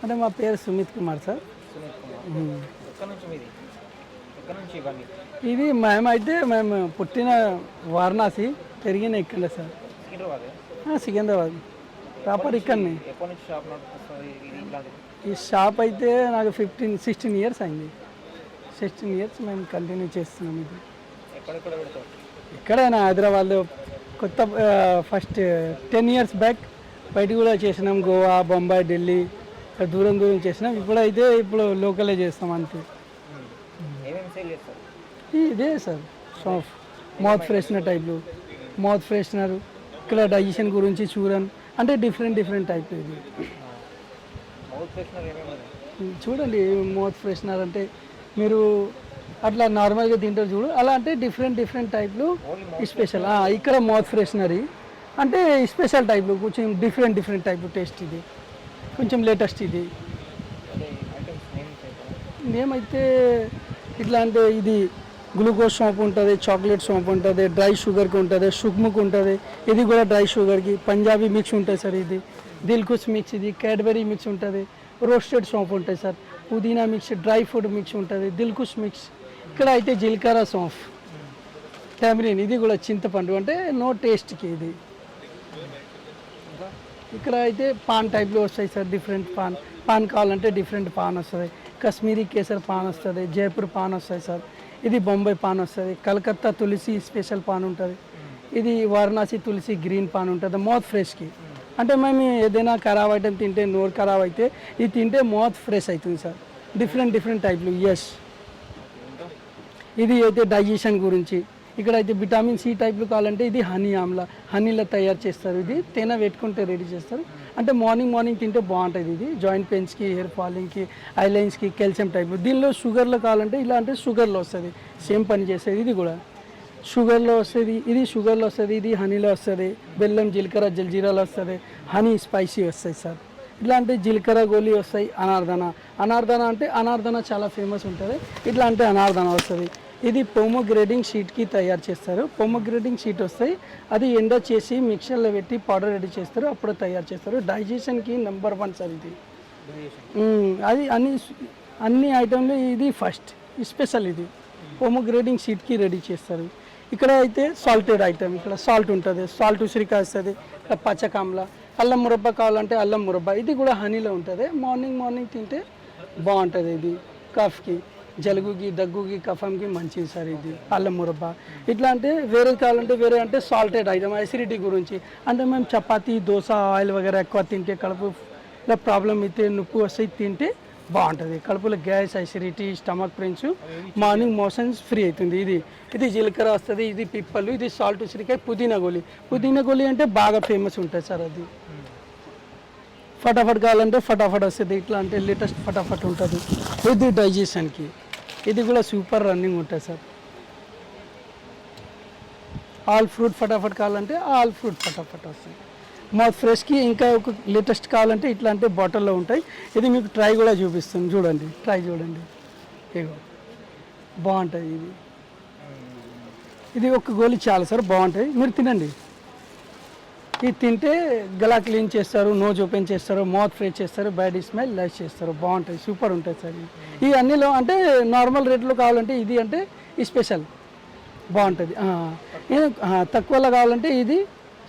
అంటే మా పేరు సుమిత్ కుమార్ సార్. సునీత్ కుమార్. మ్మ్. ఎక్కడి నుంచి మీది? ఎక్కడి నుంచి ఇవన్నీ? ఇది మేమైతే మేము పుట్టిన వారణాసి, పెరిగిన ఇక్కడ సార్. సికింద్రాబాద్. సికింద్రాబాద్ ప్రాపర్ ఇక్కడనే. ఎప్పటి నుంచి షాప్ నడుస్తుంది ఇది ఇలాంటిది? ఈ షాప్ అయితే నాకు 16 ఇయర్స్ అయింది. 16 ఇయర్స్ మేము కంటిన్యూ చేస్తున్నాం ఇది. ఎక్కడెక్కడ పెడతారు? ఇక్కడైనా హైదరాబాద్లో కొత్త ఫస్ట్ 10 ఇయర్స్ బ్యాక్ బయట కూడా చేసినాం, గోవా, బొంబాయి, ఢిల్లీ, ఇక్కడ దూరం దూరం చేసినాం. ఇప్పుడు లోకలే చేస్తాం అంతే. ఏమేమి సేల్ చేస్తారు? ఇదే సార్ సాఫ్ట్ మౌత్ ఫ్రెషనర్ టైప్లు, మౌత్ ఫ్రెషనర్, ఇక్కడ డైజెషన్ గురించి చూడండి, అంటే డిఫరెంట్ టైప్ ఇది. మౌత్ ఫ్రెషనర్ ఏమేమి ఉన్నాయి? చూడండి, మౌత్ ఫ్రెషనర్ అంటే మీరు అట్లా నార్మల్గా తింటారు చూడు, అలా అంటే డిఫరెంట్ టైప్లు స్పెషల్. ఇక్కడ మౌత్ ఫ్రెషనరీ అంటే స్పెషల్ టైప్లు, కొంచెం డిఫరెంట్ టైప్లు టేస్ట్. ఇది కొంచెం లేటెస్ట్. ఇది అంటే ఐటమ్స్ నేమ్స్ అయితే ఏమైతే ఇట్లా అంటే ఇది గ్లూకోజ్ సోంపు ఉంటుంది, చాక్లెట్ సోంపు ఉంటుంది, డ్రై షుగర్కి ఉంటుంది, సుక్ముక్ ఉంటుంది. ఇది కూడా డ్రై షుగర్కి. పంజాబీ మిక్స్ ఉంటుంది సార్. ఇది దిల్కుష్ మిక్స్, ఇది క్యాడ్బరీ మిక్స్ ఉంటుంది, రోస్టెడ్ సోంపు ఉంటుంది సార్, పుదీనా మిక్స్, డ్రై ఫ్రూట్ మిక్స్ ఉంటుంది, దిల్కుష్ మిక్స్. ఇక్కడ అయితే జీలకర్ర సోంఫ్, టామరిన్, ఇది కూడా చింతపండు, అంటే నో టేస్ట్కి ఇది. ఇక్కడ అయితే పాన్ టైప్లో వస్తాయి సార్, డిఫరెంట్ పాన్ కావాలంటే డిఫరెంట్ పాన్ వస్తుంది. కాశ్మీరీ కేసర్ పాన్ వస్తుంది, జైపూర్ పాన్ వస్తాయి సార్. ఇది బొంబాయి పాన్ వస్తుంది, కలకత్తా తులసి స్పెషల్ పాన్ ఉంటుంది, ఇది వారణాసి తులసి గ్రీన్ పాన్ ఉంటుంది. మౌత్ ఫ్రెష్కి అంటే మేము ఏదైనా ఖరాబ్ ఐటమ్ తింటే, నోరు ఖరాబ్ అయితే ఇది తింటే మౌత్ ఫ్రెష్ అవుతుంది సార్. డిఫరెంట్ టైప్లు. ఎస్, ఇది అయితే డైజెషన్ గురించి. ఇక్కడ అయితే విటమిన్ సి టైప్లు కావాలంటే ఇది హనీ ఆమ్లా, హనీలో తయారు చేస్తారు. ఇది తేనె పెట్టుకుంటే రెడీ చేస్తారు. అంటే మార్నింగ్ తింటే బాగుంటుంది. ఇది జాయింట్ పెయిన్స్కి, హెయిర్ ఫాలింగ్కి, ఐలైన్స్కి, కాల్షియం టైప్. దీనిలో షుగర్లో కావాలంటే ఇలా అంటే షుగర్లో వస్తుంది, సేమ్ పని చేస్తుంది. ఇది కూడా షుగర్లో వస్తుంది, ఇది షుగర్లో వస్తుంది, ఇది హనీలో వస్తుంది, బెల్లం, జీలకర్ర, జల్జీరాలో వస్తుంది, హనీ స్పైసీ వస్తాయి సార్. ఇట్లా అంటే జీలకర్ర గోళీ వస్తాయి. అనార్దన అంటే అనార్దన చాలా ఫేమస్ ఉంటుంది. ఇట్లా అంటే అనార్దన వస్తుంది. ఇది పోమోగ్రేడింగ్ షీట్కి తయారు చేస్తారు. పోమోగ్రేడింగ్ షీట్ వస్తాయి, అది ఎండ చేసి మిక్సర్లో పెట్టి పౌడర్ రెడీ చేస్తారు, అప్పుడు తయారు చేస్తారు. డైజెషన్కి నెంబర్ 1 సార్ ఇది. అది అన్ని ఐటెంలు ఇది ఫస్ట్ స్పెషల్. ఇది పోమోగ్రేడింగ్ షీట్కి రెడీ చేస్తారు. ఇక్కడ అయితే సాల్టెడ్ ఐటమ్, ఇక్కడ సాల్ట్ ఉంటుంది, సాల్ట్ ఉసిరికాయ వస్తుంది, ఇక్కడ పచ్చకాంల, అల్లం మురబ్బా కావాలంటే అల్లం మురబ్బా, ఇది కూడా హనీలో ఉంటుంది. మార్నింగ్ తింటే బాగుంటుంది. ఇది కఫ్కి, జలుబుకి, దగ్గుకి, కఫంకి మంచిది సార్ ఇది అల్లం మురబ్బా. ఇట్లా అంటే వేరే కావాలంటే వేరే అంటే సాల్టెడ్ ఐటమ్, అసిడిటీ గురించి. అంటే మేము చపాతీ, దోశ, ఆయిల్ వగేరా ఎక్కువ తింటే కడుపులో ప్రాబ్లం అయితే, నొప్పి వస్తే తింటే బాగుంటుంది. కడుపులో gas, acidity, stomach pains, morning motions free అవుతుంది. ఇది జీలకర్ర వస్తుంది, ఇది పిప్పలు, ఇది సాల్ట్ ఉసిరికాయ, పుదీనా గోళీ అంటే బాగా ఫేమస్ ఉంటుంది సార్. అది ఫటాఫట్ కావాలంటే ఫటాఫట్ వస్తుంది. ఇట్లా అంటే లేటెస్ట్ ఫటాఫట్ ఉంటుంది. ఇది డైజెషన్కి, ఇది కూడా సూపర్ రన్నింగ్ ఉంటుంది సార్. ఆల్ ఫ్రూట్ ఫటాఫట్ కావాలంటే ఆల్ ఫ్రూట్ ఫటాఫట్ వస్తుంది. మౌత్ ఫ్రెష్కి ఇంకా ఒక లేటెస్ట్ కావాలంటే ఇట్లా అంటే బాటిల్లో ఉంటాయి. ఇది మీకు ట్రై కూడా చూపిస్తుంది, చూడండి, ట్రై చూడండి. ఇగో బాగుంటుంది. ఇది ఒక గోళీ చాలు సార్, బాగుంటాయి, మీరు తినండి. ఇది తింటే గలా క్లీన్ చేస్తారు, నోజ్ ఓపెన్ చేస్తారు, మౌత్ ఫ్రెష్ చేస్తారు, బాడీ స్మెల్ లైస్ చేస్తారు, బాగుంటాయి, సూపర్ ఉంటుంది సార్. ఈ అన్నిలో అంటే నార్మల్ రేట్లో కావాలంటే ఇది అంటే స్పెషల్ బాగుంటుంది. తక్కువలో కావాలంటే ఇది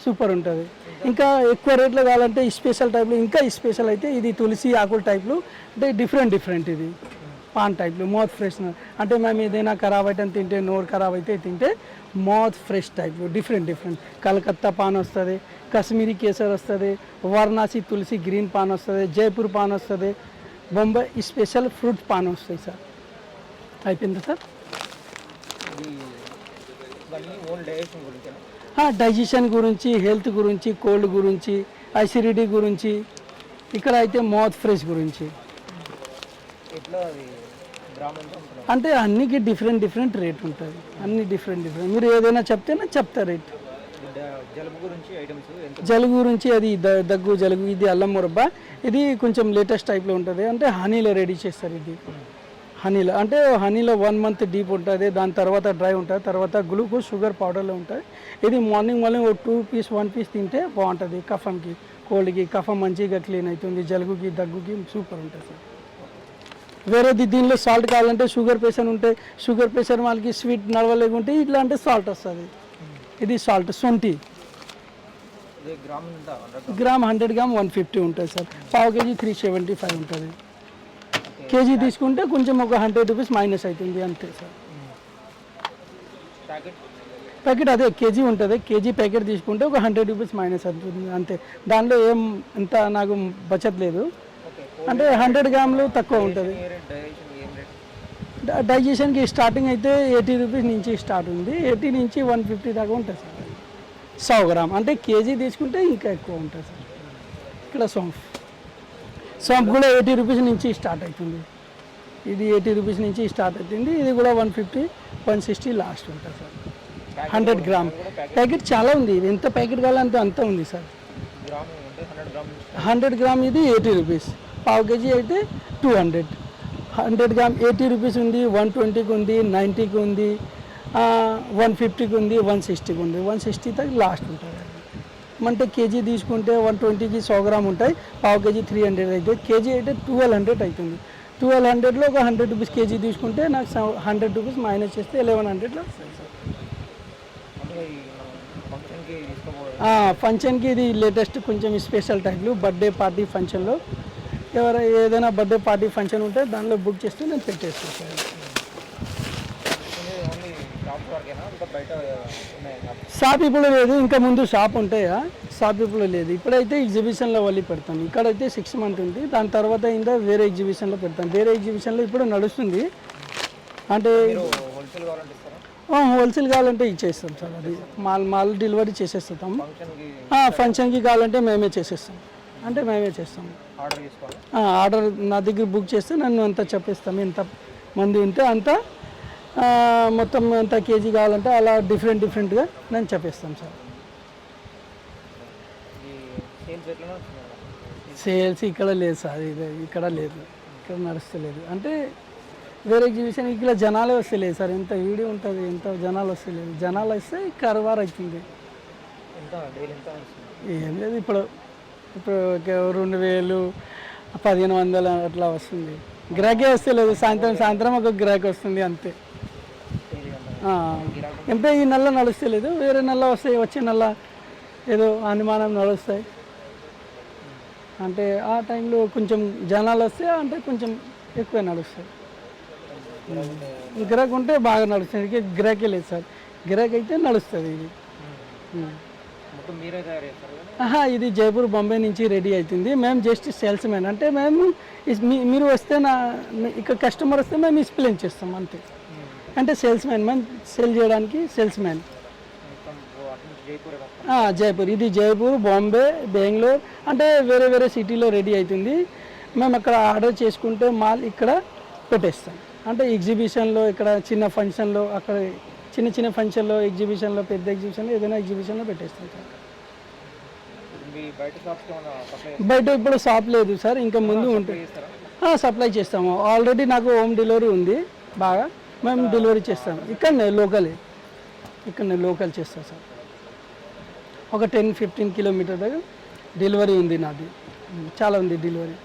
సూపర్ ఉంటుంది. ఇంకా ఎక్కువ రేట్లో కావాలంటే స్పెషల్ టైప్లో, ఇంకా స్పెషల్ అయితే ఇది తులసి ఆకుల టైప్లు, అంటే డిఫరెంట్. ఇది పాన్ టైప్లు, మౌత్ ఫ్రెష్నర్. అంటే మేము ఏదైనా ఖరాబ్ ఐటమ్ తింటే, నోరు ఖరాబ్ అయితే తింటే మౌత్ ఫ్రెష్ టైప్లు, డిఫరెంట్. కలకత్తా పాన్ వస్తుంది, కాశ్మీరీ కేసర్ వస్తుంది, వారణాసి తులసి గ్రీన్ పాన్ వస్తుంది, జైపూర్ పాన్ వస్తుంది, బొంబాయి స్పెషల్ ఫ్రూట్ పాన్ వస్తాయి సార్. అయిపోయిందా సార్? డైజెషన్ గురించి, హెల్త్ గురించి, కోల్డ్ గురించి, అసిడిటీ గురించి. ఇక్కడ అయితే మౌత్ ఫ్రెష్ గురించి. అంటే అన్నికి డిఫరెంట్ రేట్ ఉంటుంది, అన్ని డిఫరెంట్. మీరు ఏదైనా చెప్తేనే చెప్తా రేట్. జలుబు గురించి అది దగ్గు, జలుబు, ఇది అల్లం మురబ్బా, ఇది కొంచెం లేటెస్ట్ టైప్లో ఉంటుంది. అంటే హనీలో రెడీ చేస్తారు. ఇది హనీలో అంటే హనీలో 1 మంత్ డీప్ ఉంటుంది, దాని తర్వాత డ్రై ఉంటుంది, తర్వాత గ్లూకోజ్ షుగర్ పౌడర్లో ఉంటుంది. ఇది మార్నింగ్ ఓ 2 పీస్ 1 పీస్ తింటే బాగుంటుంది. కఫంకి, కోల్డ్కి కఫం మంచిగా క్లీన్ అవుతుంది, జలుబుకి దగ్గుకి సూపర్ ఉంటుంది సార్. వేరేది దీనిలో సాల్ట్ కావాలంటే షుగర్ పేషెంట్ ఉంటే షుగర్ పేషెంట్ వాళ్ళకి స్వీట్ నడవలేకుంటే ఇట్లా అంటే సాల్ట్ వస్తుంది. ఇది సాల్ట్ సొంటి ఇది గ్రామ్ ఎంత 100 గ్రామ్ 100 గ్రామ్ 150 ఉంటుంది సార్. పావు కేజీ 375 ఉంటుంది. కేజీ తీసుకుంటే కొంచెం ఒక 100 రూపీస్ మైనస్ అవుతుంది అంతే సార్. ప్యాకెట్ ప్యాకెట్ అదే కేజీ ఉంటుంది, కేజీ ప్యాకెట్ తీసుకుంటే ఒక 100 రూపీస్ మైనస్ అవుతుంది అంతే. దానిలో ఏం ఎంత నాకు బచత్ లేదు, ఓకే. అంటే 100 గ్రాములు తక్కువ ఉంటుంది. డైజెషన్ ఏం రేట్? డైజెషన్కి స్టార్టింగ్ అయితే 80 రూపీస్ నుంచి స్టార్ట్ ఉంది, 80 నుంచి 150 దాకా ఉంటుంది సార్. 100 గ్రామ్ అంటే కేజీ తీసుకుంటే ఇంకా ఎక్కువ ఉంటుంది సార్. ఇక్కడ సోంఫ్ కూడా 80 రూపీస్ నుంచి స్టార్ట్ అవుతుంది. ఇది 80 రూపీస్ నుంచి స్టార్ట్ అవుతుంది. ఇది కూడా 150 160 లాస్ట్ ఉంటుంది సార్. 100 గ్రామ్ ప్యాకెట్ చాలా ఉంది, ఎంత ప్యాకెట్ కావాలంటే అంత ఉంది సార్. గ్రామ్ అంటే 100 గ్రామ్ 100 గ్రామ్ ఇది 80 రూపీస్, పావు కేజీ అయితే 200. 100 గ్రామ్ 80 రూపీస్ ఉంది, 120కి ఉంది, 90కి ఉంది, 150కి ఉంది, 160కి ఉంది. 160 దాకా లాస్ట్ ఉంటుంది. అంటే కేజీ తీసుకుంటే 120కి 100 గ్రామ్ ఉంటాయి, పావు కేజీ 300 అవుతుంది, కేజీ అయితే 1200 అవుతుంది. 1200లో ఒక 100 రూపీస్ కేజీ తీసుకుంటే నాకు 100 రూపీస్ మైనస్ చేస్తే 1100లో వస్తుంది సార్. అంటే ఈ ఫంక్షన్కి తీసుకోబోయే ఫంక్షన్కి ఇది లేటెస్ట్ కొంచెం స్పెషల్ టైప్లు బర్త్డే పార్టీ ఫంక్షన్లో ఏదైనా బర్త్డే పార్టీ ఫంక్షన్ ఉంటే దానిలో బుక్ చేస్తే నేను పెట్టేస్తాను సార్. ఓన్లీ షాప్ వరకేనా ఇంకా బయట ఉన్నాయా? షాప్ ఇప్పుడు లేదు, ఇంకా ముందు షాప్ ఉంటాయా, షాప్ ఇప్పుడు లేదు. ఇప్పుడైతే ఎగ్జిబిషన్లో వెళ్ళి పెడతాను. ఇక్కడైతే 6 మంత్ ఉంది, దాని తర్వాత ఇంకా వేరే ఎగ్జిబిషన్లో పెడతాను. వేరే ఎగ్జిబిషన్లో ఇప్పుడు నడుస్తుంది. అంటే మీరు హోల్సేల్ కావాలంటే ఇస్తారా? హోల్సేల్ కావాలంటే ఇచ్చేస్తాం సార్. అది మాల్ డెలివరీ చేసేస్తాం. ఫంక్షన్కి ఫంక్షన్కి కావాలంటే మేమే చేసేస్తాం, అంటే మేమే చేస్తాం. ఆర్డర్ చేసుకోవాలి. ఆర్డర్ నా దగ్గర బుక్ చేస్తే నన్ను అంతా చెప్పేస్తాం, ఎంత మంది ఉంటే అంత మొత్తం ఎంత కేజీ కావాలంటే అలా డిఫరెంట్గా నేను చెప్పేస్తాను సార్. ఈ సేల్స్ ఎట్లా నడుస్తుంది? సేల్స్ ఇక్కడ లేదు సార్, ఇది ఇక్కడ లేదు, ఇక్కడ నడుస్తలేదు. అంటే వేరే ఎగ్జిబిషన్ ఇక్కడ జనాలే వస్తలేదు సార్. ఎంత వీడియో ఉంటుంది, ఎంత జనాలు వస్తలేదు. జనాలు వస్తే కరవారు అవుతుంది. ఎంత డైలీ ఎంత నడుస్తుంది? ఏం లేదు, ఇప్పుడు 2000 1500 అట్లా వస్తుంది. గిరాకీ వస్తలేదు. సాయంత్రం ఒక గిరాకీ వస్తుంది అంతే. డైలీ ఎంత? అంటే ఈ నెల నడుస్తలేదు, వేరే నెల వస్తాయి, వచ్చే నెల ఏదో అనుమానం నడుస్తాయి. అంటే ఆ టైంలో కొంచెం జనాలు వస్తే అంటే కొంచెం ఎక్కువ నడుస్తాయి. గిరాకీ ఉంటే బాగా నడుస్తుంది. గిరాకీ లేదు సార్, గిరాకీ అయితే నడుస్తుంది ఇది. మొత్తం మీరే తయారు చేస్తారు కదా? ఇది జైపూర్ బాంబే నుంచి రెడీ అవుతుంది. మేము జస్ట్ సేల్స్ మ్యాన్, అంటే మేము మీరు వస్తే ఇక్కడ కస్టమర్ వస్తే మేము ఎక్స్ప్లెయిన్ చేస్తాం అంతే. అంటే సేల్స్ మ్యాన్, మేము సేల్ చేయడానికి సేల్స్ మ్యాన్. మొత్తం అటు నుంచి జైపూర్ జైపూర్, ఇది జైపూర్, బాంబే, బెంగళూరు అంటే వేరే సిటీలో రెడీ అవుతుంది. మేము అక్కడ ఆర్డర్ చేసుకుంటే మాల్ ఇక్కడ పెట్టేస్తాం. అంటే ఎగ్జిబిషన్లో ఇక్కడ చిన్న ఫంక్షన్లో, అక్కడ చిన్న ఫంక్షన్లో, ఎగ్జిబిషన్లో, పెద్ద ఎగ్జిబిషన్లో, ఏదైనా ఎగ్జిబిషన్లో పెట్టేస్తాం సార్. బయట షాప్స్కి ఏమైనా సప్లై బయట ఇప్పుడు షాప్ లేదు సార్, ఇంకా ముందు ఉంటుంది. చేస్తారా? సప్లై చేస్తాము. ఆల్రెడీ నాకు హోమ్ డెలివరీ ఉంది, బాగా మేము డెలివరీ చేస్తాము. ఇక్కడనే లోకల్ చేస్తాం సార్. ఒక 10-15 కిలోమీటర్ దగ్గర డెలివరీ ఉంది నాది, చాలా ఉంది డెలివరీ.